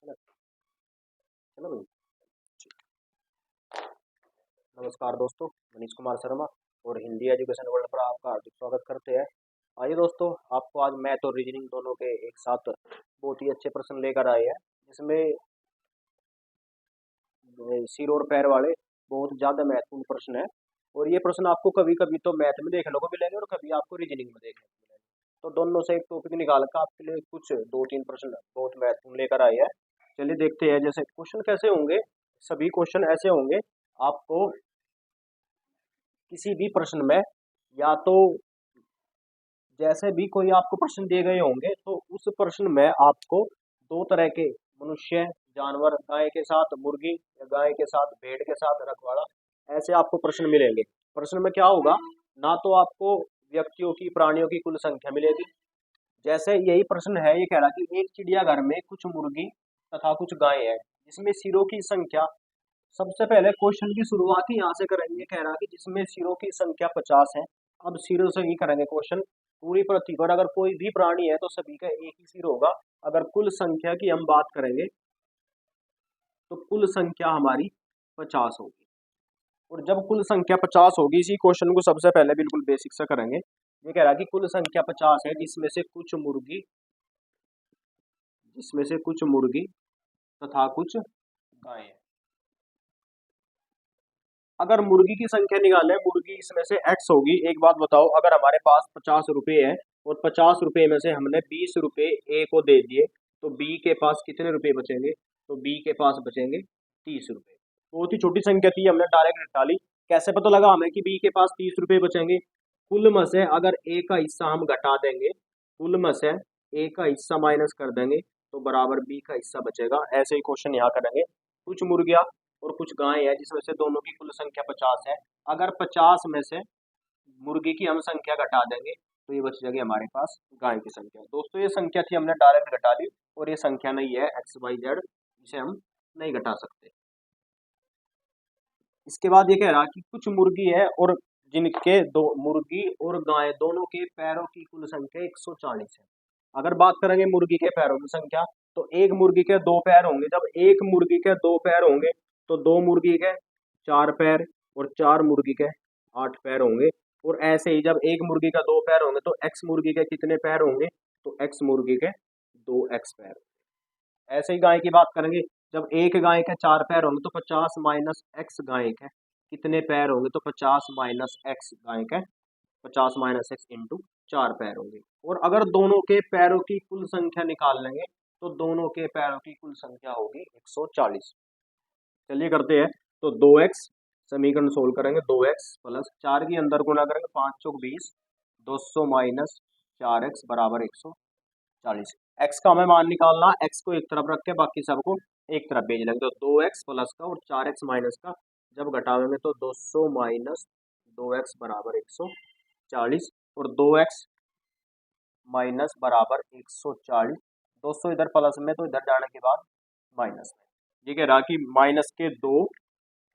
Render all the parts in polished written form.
चलो चलो भाई। नमस्कार दोस्तों, मनीष कुमार शर्मा और हिंदी एजुकेशन वर्ल्ड पर आपका हार्दिक स्वागत करते हैं। आइए दोस्तों, आपको आज मैथ और रीजनिंग दोनों के एक साथ बहुत ही अच्छे प्रश्न लेकर आए हैं, जिसमें सिर और पैर वाले बहुत ज़्यादा महत्वपूर्ण प्रश्न है। और ये प्रश्न आपको कभी कभी तो मैथ में देखने को मिलेंगे और कभी आपको रीजनिंग में देखने को मिलेंगे। तो दोनों से एक टॉपिक निकाल कर आपके लिए कुछ दो तीन प्रश्न बहुत महत्वपूर्ण लेकर आए हैं। चलिए देखते हैं, जैसे क्वेश्चन कैसे होंगे। सभी क्वेश्चन ऐसे होंगे, आपको किसी भी प्रश्न में या तो जैसे भी कोई आपको प्रश्न दिए गए होंगे तो उस प्रश्न में आपको दो तरह के मनुष्य, जानवर, गाय के साथ मुर्गी या गाय के साथ भेड़ के साथ रखवाड़ा, ऐसे आपको प्रश्न मिलेंगे। प्रश्न में क्या होगा, ना तो आपको व्यक्तियों की, प्राणियों की कुल संख्या मिलेगी। जैसे यही प्रश्न है, ये कह रहा कि एक चिड़ियाघर में कुछ मुर्गी तथा कुछ गाय है, जिसमें सिरों की संख्या, सबसे पहले क्वेश्चन की शुरुआत ही यहाँ से करेंगे। कह रहा कि जिसमें सिरों की संख्या 50 है। अब सिरों से ही करेंगे क्वेश्चन। पूरी पृथ्वी पर अगर कोई भी प्राणी है तो सभी का एक ही सिर होगा। अगर कुल संख्या की हम बात करेंगे तो कुल संख्या हमारी 50 होगी। और जब कुल संख्या 50 होगी, इसी क्वेश्चन को सबसे पहले बिल्कुल बेसिक से करेंगे। ये कह रहा कि कुल संख्या 50 है, जिसमें से कुछ मुर्गी तथा कुछ गाय है। अगर मुर्गी की संख्या निकालें, मुर्गी इसमें से एक्स होगी। एक बात बताओ, अगर हमारे पास 50 रुपए है और 50 रुपए में से हमने 20 रुपए ए को दे दिए, तो बी के पास कितने रुपए बचेंगे? तो बी के पास बचेंगे 30 रुपए। बहुत ही छोटी संख्या थी, हमने डायरेक्ट हटा ली। कैसे पता लगा हमें कि बी के पास 30 रुपए बचेंगे? कुल में से अगर ए का हिस्सा हम घटा देंगे, कुल में से ए का हिस्सा माइनस कर देंगे, तो बराबर बी का हिस्सा बचेगा। ऐसे ही क्वेश्चन यहाँ करेंगे। कुछ मुर्गियां और कुछ गाय है, जिसमें से दोनों की कुल संख्या 50 है। अगर 50 में से मुर्गी की हम संख्या घटा देंगे तो ये बच जाएगी हमारे पास गाय की संख्या। दोस्तों, ये संख्या थी, हमने डायरेक्ट घटा ली, और ये संख्या नहीं है एक्स वाई जेड, इसे हम नहीं घटा सकते। इसके बाद ये कह रहा कि कुछ मुर्गी है और जिनके दो, मुर्गी और गाय दोनों के पैरों की कुल संख्या 140 है। अगर बात करेंगे मुर्गी के पैरों की संख्या, तो एक मुर्गी के दो पैर होंगे। जब एक मुर्गी के दो पैर होंगे तो दो मुर्गी के 4 पैर और 4 मुर्गी के 8 पैर होंगे। और ऐसे ही जब एक मुर्गी का 2 पैर होंगे तो एक्स मुर्गी के कितने पैर होंगे? तो एक्स मुर्गी के 2 एक्स पैर। ऐसे ही गाय की बात करेंगे, जब एक गाय के 4 पैर होंगे तो 50 माइनस एक्स गाय के कितने पैर होंगे? तो 50 माइनस एक्स गाय के 50 माइनस एक्स इंटू 4 पैर होंगे। और अगर दोनों के पैरों की कुल संख्या निकाल लेंगे तो दोनों के पैरों की कुल संख्या होगी 140। चलिए करते हैं। तो 2x, समीकरण सोल्व करेंगे। 2x प्लस 4 की अंदर गुणा करेंगे, 5 चौक 20, 200 माइनस 4x बराबर 140। x का हमें मान निकालना, x को एक तरफ रख के बाकी सबको एक तरफ भेज लेंगे। तो 2x प्लस का और 4x माइनस का जब घटावेंगे तो 200 माइनस 2x बराबर 140, और 2x माइनस बराबर 140। 200 इधर प्लस में तो इधर जाने के बाद माइनस में। ये कह रहा कि माइनस के 2,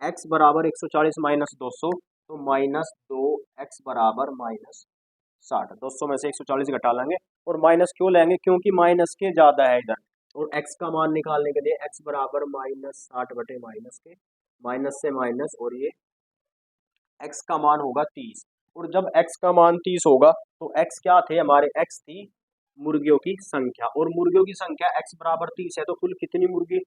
x बराबर 140 माइनस 200, तो माइनस 2x बराबर माइनस 60। 200 में से 140 घटा लेंगे। और माइनस क्यों लेंगे? क्योंकि माइनस के ज्यादा है इधर। और x का मान निकालने के लिए x बराबर माइनस 60 बटे माइनस के, माइनस से माइनस, और ये x का मान होगा 30। और जब x का मान 30 होगा तो x क्या थे हमारे? x थी मुर्गियों की संख्या, और मुर्गियों की संख्या x बराबर 30 है, तो कुल कितनी मुर्गी?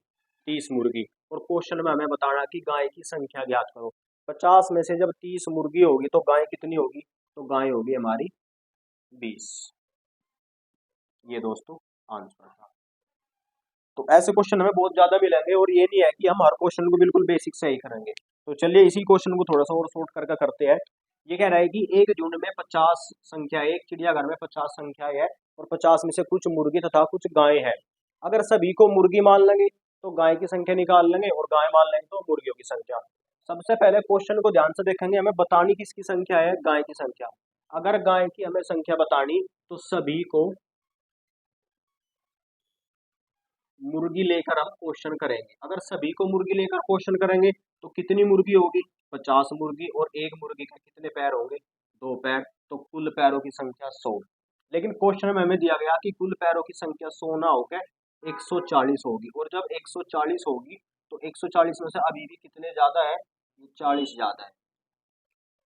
30 मुर्गी। और क्वेश्चन में हमें बताना कि गाय की संख्या ज्ञात करो। 50 में से जब 30 मुर्गी होगी तो गाय कितनी होगी? तो गाय होगी हमारी 20। ये दोस्तों आंसर था। तो ऐसे क्वेश्चन हमें बहुत ज्यादा मिलेंगे, और ये नहीं है कि हम हर क्वेश्चन को बिल्कुल बेसिक से ही करेंगे। तो चलिए इसी क्वेश्चन को थोड़ा सा और शॉर्ट करके करते हैं। ये कह रहा है कि एक झुंड में 50 संख्या, एक चिड़ियाघर में 50 संख्या है और 50 में से कुछ मुर्गी तथा कुछ गाय है। अगर सभी को मुर्गी मान लेंगे तो गाय की संख्या निकाल लेंगे, और गाय मान लेंगे तो मुर्गियों की संख्या। सबसे पहले क्वेश्चन को ध्यान से देखेंगे, हमें बतानी किसकी संख्या है? गाय की संख्या। अगर गाय की हमें संख्या बतानी तो सभी को मुर्गी लेकर हम क्वेश्चन करेंगे। अगर सभी को मुर्गी लेकर क्वेश्चन करेंगे तो कितनी मुर्गी होगी? 50 मुर्गी, और एक मुर्गी के कितने पैर होंगे? 2 पैर, तो कुल पैरों की संख्या 100। लेकिन क्वेश्चन में हमें दिया गया कि कुल पैरों की संख्या 100 ना होकर 140 होगी। और जब 140 होगी तो 140 में से अभी भी कितने ज्यादा है, 40 ज्यादा है।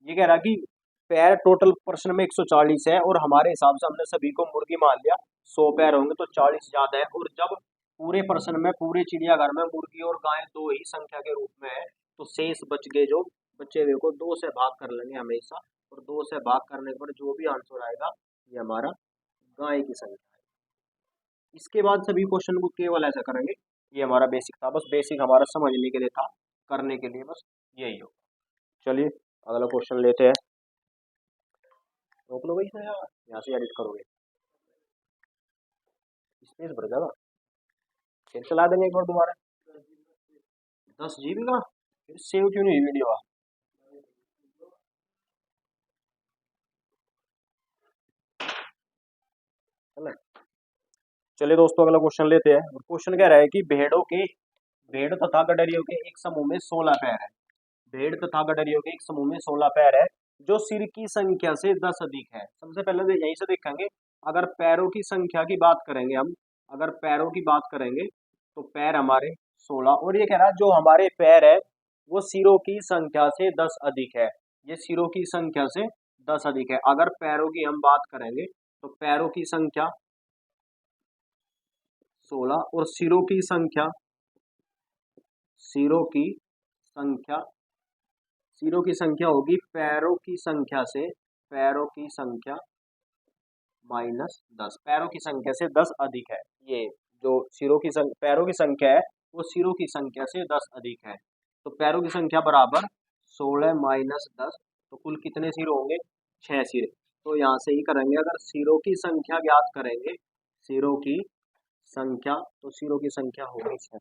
ये कह रहा कि पैर टोटल प्रश्न में 140 है और हमारे हिसाब से हमने सभी को मुर्गी मान लिया, 100 पैर होंगे तो 40 ज्यादा है। और जब पूरे प्रश्न में पूरे चिड़ियाघर में मुर्गी और गाय दो ही संख्या के रूप में है तो शेष बच गए जो बचे हुए को 2 से भाग कर लेंगे हमेशा। और 2 से भाग करने पर जो भी आंसर आएगा ये हमारा गाय की संख्या है। इसके बाद सभी क्वेश्चन को केवल ऐसा करेंगे। ये हमारा बेसिक था, बस बेसिक हमारा समझने के लिए था, करने के लिए बस यही हो। चलिए अगला क्वेश्चन लेते हैं। रोक लो भाई इसमें यार, यहाँ से एडिट करोगे स्पेस भर जाएगा। फिर चला देंगे एक बार दोबारा। 10 GB का फिर सेव क्यों नहीं हुई वीडियो? चलिए दोस्तों अगला क्वेश्चन लेते हैं। और क्वेश्चन कह रहा है कि भेड़ तथा गडरियों के एक समूह में 16 पैर है। भेड़ तथा गडरियों के एक समूह में 16 पैर है जो सिर की संख्या से 10 अधिक है। सबसे पहले तो यहीं से देखेंगे, अगर पैरों की संख्या की बात करेंगे हम, अगर पैरों की बात करेंगे तो पैर हमारे 16। और ये कह रहा है जो हमारे पैर है वो सिरों की संख्या से 10 अधिक है। ये सिरों की संख्या से 10 अधिक है। अगर पैरों की हम बात करेंगे तो पैरों की संख्या 16 और सिरों की संख्या सिरों की संख्या होगी पैरों की संख्या -10। पैरों की संख्या से 10 अधिक है। ये जो पैरों की संख्या है वो सिरों की संख्या से 10 अधिक है। तो पैरों की संख्या बराबर 16 - 10, तो कुल कितने सिर होंगे, 6 सिर। तो यहाँ से ही करेंगे, अगर सिरों की संख्या ज्ञात करेंगे, सिरों की संख्या, तो सिरों की संख्या होगी 6।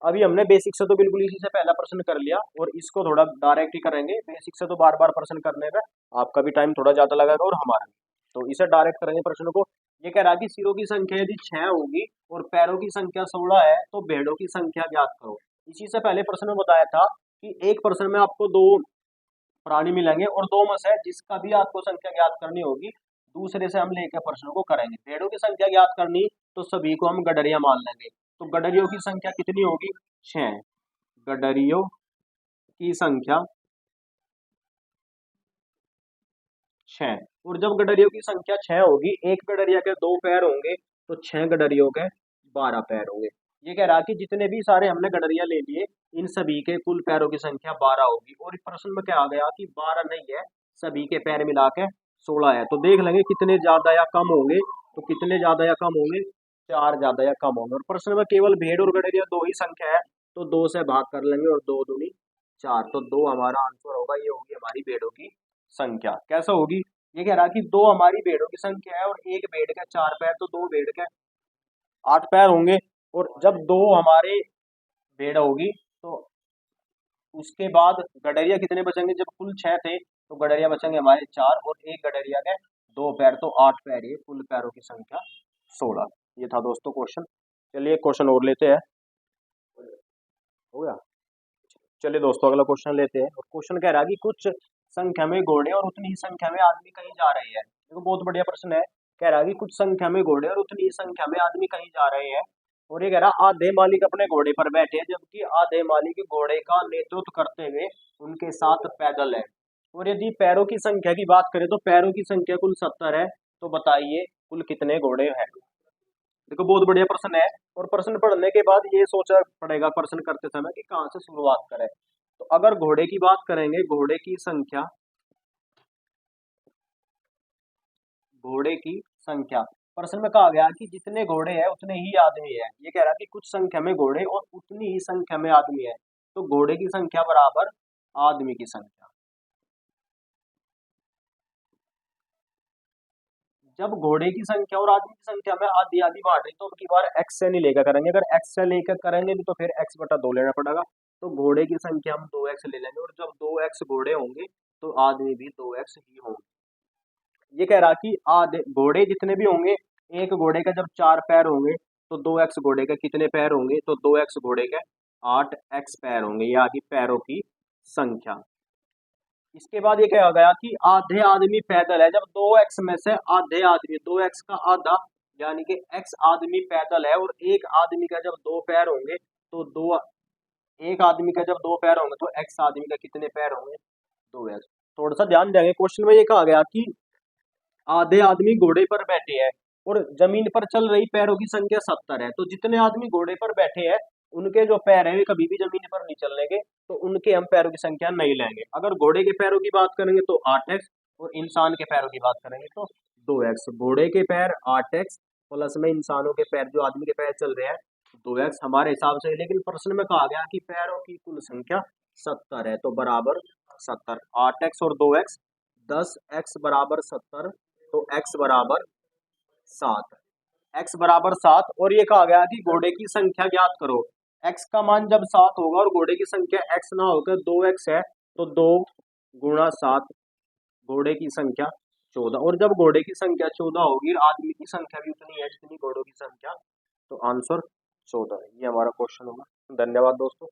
अभी हमने बेसिक से तो बिल्कुल इसी से पहला प्रश्न कर लिया और इसको थोड़ा डायरेक्ट ही करेंगे। बेसिक से तो बार बार प्रश्न करने में आपका भी टाइम थोड़ा ज्यादा लगेगा और हमारा भी। तो इसे डायरेक्ट करेंगे प्रश्न को। ये कह रहा है कि सिरों की संख्या यदि 6 होगी और पैरों की संख्या 16 है तो भेड़ों की संख्या ज्ञात करो। इसी से पहले प्रश्न में बताया था कि एक प्रश्न में आपको 2 प्राणी मिलेंगे और 2 में से जिसका भी आपको संख्या ज्ञात करनी होगी दूसरे से हम लेकर प्रश्न को करेंगे। भेड़ों की संख्या ज्ञात करनी तो सभी को हम गडरिया मान लेंगे। तो गडरियों की संख्या कितनी होगी, 6। गडरियों की संख्या 6। और जब गडरियों की संख्या 6 होगी, एक गडरिया के 2 पैर होंगे तो 6 गडरियों के 12 पैर होंगे। ये कह रहा कि जितने भी सारे हमने गडरिया ले लिए इन सभी के कुल पैरों की संख्या 12 होगी। और इस प्रश्न में क्या आ गया कि 12 नहीं है, सभी के पैर मिला के 16 है। तो देख लेंगे कितने ज्यादा या कम होंगे। तो कितने ज्यादा या कम होंगे, 4 ज्यादा या कम होंगे। और प्रश्न में केवल भेड़ और गडरिया 2 ही संख्या है तो 2 से भाग कर लेंगे और 2 दूनी 4। तो 2 हमारा आंसर होगा, ये होगी हमारी भेड़ों की संख्या। कैसा होगी, ये कह रहा कि 2 हमारी भेड़ों की संख्या है और एक भेड़ के 4 पैर, तो 2 भेड़ के 8 पैर होंगे। और जब 2 हमारे भेड़ होगी तो उसके बाद गडरिया कितने बचेंगे, जब कुल 6 थे तो गडरिया बचेंगे हमारे 4 और एक गडरिया के 2 पैर, तो 8 पैर। ये कुल पैरों की संख्या 16। ये था दोस्तों क्वेश्चन। चलिए क्वेश्चन और लेते हैं, हो गया। चलिए दोस्तों अगला क्वेश्चन लेते हैं। और क्वेश्चन कह रहा है कि कुछ संख्या में घोड़े और उतनी ही संख्या में आदमी कहीं जा रहे हैं। देखो बहुत बढ़िया प्रश्न है। कह रहा है कि कुछ संख्या में घोड़े और उतनी ही संख्या में आदमी कहीं जा रहे हैं। और ये कह रहा आधे मालिक अपने घोड़े पर बैठे हैं जबकि आधे मालिक घोड़े का नेतृत्व करते हुए उनके साथ पैदल है। और यदि पैरों की संख्या की बात करें तो पैरों की संख्या कुल 70 है। तो बताइए कुल कितने घोड़े हैं। देखो बहुत बढ़िया प्रश्न है। और प्रश्न पढ़ने के बाद ये सोचा पड़ेगा प्रश्न करते समय कि कहाँ से शुरुआत करें। तो अगर घोड़े की बात करेंगे, घोड़े की संख्या प्रश्न में कहा गया कि जितने घोड़े हैं उतने ही आदमी है। ये कह रहा है कि कुछ संख्या में घोड़े और उतनी ही संख्या में आदमी है। तो घोड़े की संख्या बराबर आदमी की संख्या। जब घोड़े की संख्या और आदमी की संख्या में आधी आधी बांट रही तो अब की बार एक्स से नहीं लेकर करेंगे। अगर एक्स से लेकर करेंगे तो फिर x/2 लेना पड़ेगा। तो घोड़े की संख्या हम 2x ले लेंगे और जब 2x घोड़े होंगे तो आदमी भी 2x ही होंगे। ये कह रहा कि आधे घोड़े जितने भी होंगे, एक घोड़े का जब 4 पैर होंगे तो 2x घोड़े के कितने पैर होंगे, तो 2x घोड़े के 8x पैर होंगे। ये आ गई पैरों की संख्या। इसके बाद ये कहा गया कि आधे आदमी पैदल है। जब 2x में से आधे आदमी, 2x का आधा यानी कि x आदमी पैदल है और एक आदमी का जब दो पैर होंगे तो दो, एक आदमी का जब दो पैर होंगे तो x आदमी का कितने पैर होंगे, 2x। थोड़ा सा ध्यान देंगे, क्वेश्चन में ये कहा गया कि आधे आदमी घोड़े पर बैठे हैं और जमीन पर चल रही पैरों की संख्या 70 है, तो जितने आदमी घोड़े पर बैठे हैं उनके जो पैर हैं वे कभी भी जमीन पर नहीं चलेंगे, तो उनके हम पैरों की संख्या नहीं लेंगे। अगर घोड़े के पैरों की बात करेंगे तो 8x, और इंसान के पैरों की बात करेंगे तो 2x। घोड़े के पैर 8x प्लस में इंसानों के पैर, जो आदमी के पैर चल रहे हैं, 2x हमारे हिसाब से। लेकिन प्रश्न में कहा गया कि पैरों की कुल संख्या 70 है, तो बराबर 70, 8x और 2x, 10x बराबर 70, तो x बराबर 7, x बराबर 7। और ये कहा गया कि घोड़े की संख्या ज्ञात करो। x का मान जब 7 होगा और घोड़े की संख्या x ना होकर 2x है, तो 2 गुणा 7, घोड़े की संख्या 14। और जब घोड़े की संख्या 14 होगी, आदमी की संख्या भी उतनी है जितनी घोड़ों की संख्या, तो आंसर 14 है। ये हमारा क्वेश्चन होगा। धन्यवाद दोस्तों।